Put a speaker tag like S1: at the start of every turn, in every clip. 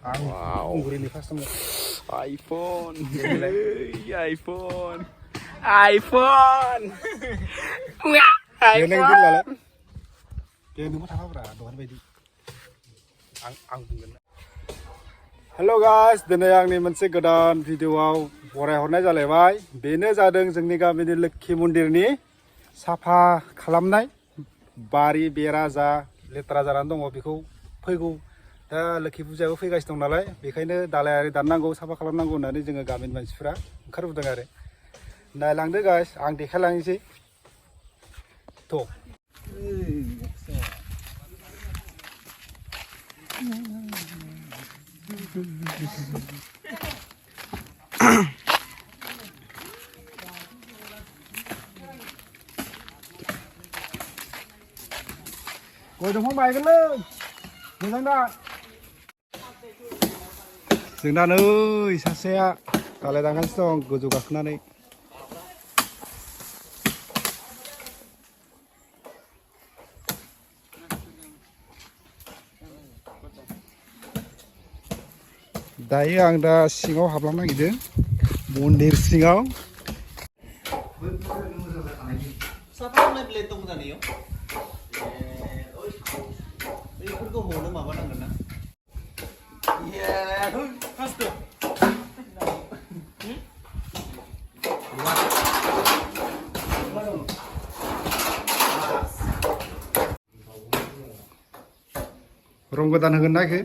S1: Wow. iPhone. iPhone. iPhone. Hello guys, दिनै आंनि मोनसे गोदान भिडिअआव बरायहरनाय जालायबाय। बेनो जादों जोंनि गामिनि लोक्षि मन्दिरनि साफा खालामनाय बारि बेरा जा लेथ्रा जानानै दङ बेखौ फैगौ दा लोक्षि फुजायाबो फैगासिनो दं नालाय बेखायनो दालायारि दाननांगौ साफा खालामनांगौ होननानै जोङो गामिनि मानसिफोरा ओंखारबोदों आरो नायलांदो गाइस आं देखायलांनोसै थ' गय दंफां बायगोनलै मोजां दा जोंना नै सासेया दालाय दानगासिनो दं गोजौ गाखोनानै दायो आं दा सिङाव हाबलांनो नागिरदों मन्दिर सिङाव
S2: साफा खालामनाय प्लेट दं जानायाव बेफोरखौ हनो माबा नांगोन ना
S1: रं गोदान होगोन ना इखो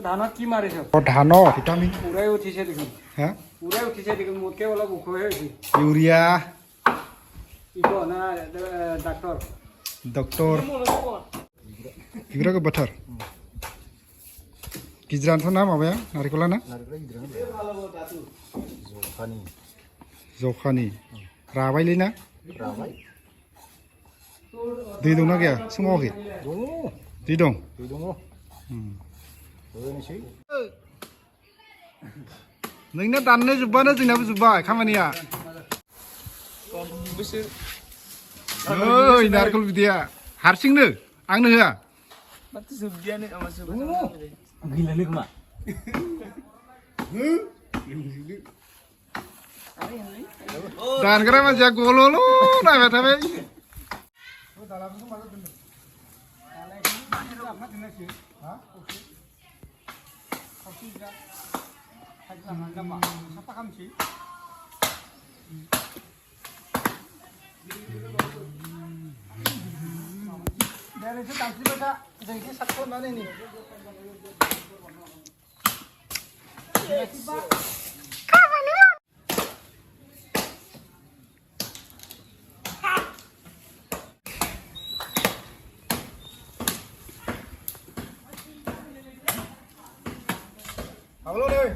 S3: ধানত কি মাৰিছ
S1: ধান ভিটামিন
S3: উৰাই উঠিছে দেখোন
S1: হা
S3: উৰাই উঠিছে দেখোন মোতকে অলপ ওখ হৈ হৈছে
S1: ইউৰিয়া
S3: ইকো না ডাক্তৰ
S1: डक्टर इग्राखौ बोथार गिदिरानोथ' ना माबाया नारेंखला ना जखानि राबायलै ना दै दंना गैया सोमावाखै दै दं नोंना दाननो जोब्बानो जोंनाबो जोब्बाय खामानिया ओइ नारखल बिदैया हारसिंनो आंनो होआ
S2: गैलालै खोमा
S1: दानग्रा मानसिया गल'ल' नायबाय थाबाय
S3: Dari itu tangki baca, jadi satu mana ini? Khamani.
S1: Halo deh.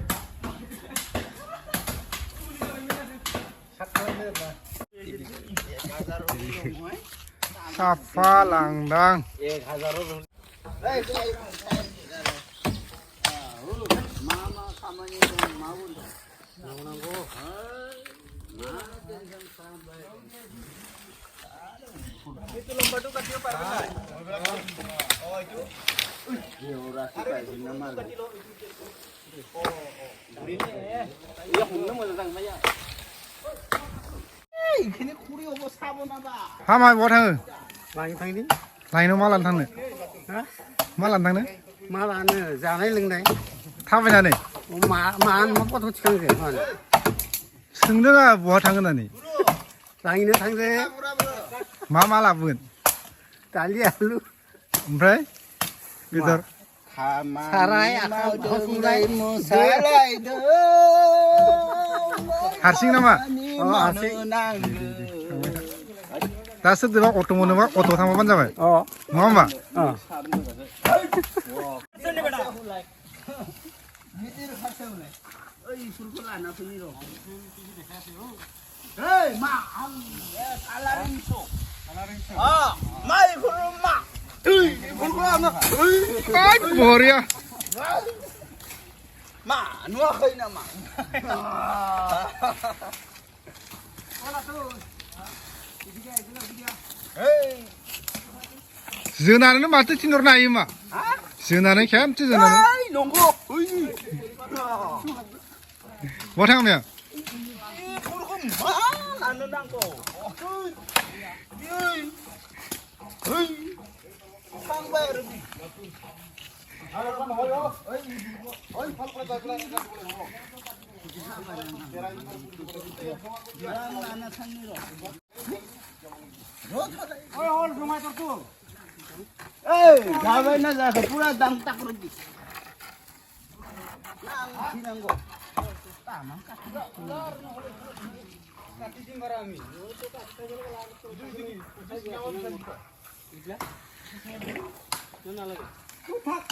S1: साफा लांदां
S2: itu lomba tuh kecil parah oh itu 이게 구리 오고 사보나봐.
S1: 하마 뭐 थाङो
S3: Lain थांनि
S1: लायनो मा लानो थांनो
S3: हा
S1: मा लानो थांनो
S3: मा लानो जानाय लोंनाय
S1: थाबायनानै
S3: मा गथ' थिखांखो
S1: सोंदों आं बहा थांगोन होननानै
S3: लायनो थांदो
S1: मा लाबोगोन
S3: दालि आलु
S1: ओमफ्राय बेदर
S3: साराय आखाइ
S2: साराय
S1: हारसिं नामा
S3: हारसिं
S1: दा सोरजोंबा अट' मोनोबा अट' थांबानो जाबाय नङा होमबा बरिया
S2: मा नुवाखै नामा
S1: जोनानैनो माथो थिनहरनो हायो मा जोनानै खेबसे जोनानै
S2: Ai, nunggu. Ui.
S1: बहा थांनाया
S2: Ih, kurang mahal anu nangko. Ui. Ui. Ui. Bang bayar. Eh, gawe na sa pura dam tak rugi. Nang sinanggo. Tama ka. Kati sing marami. Itu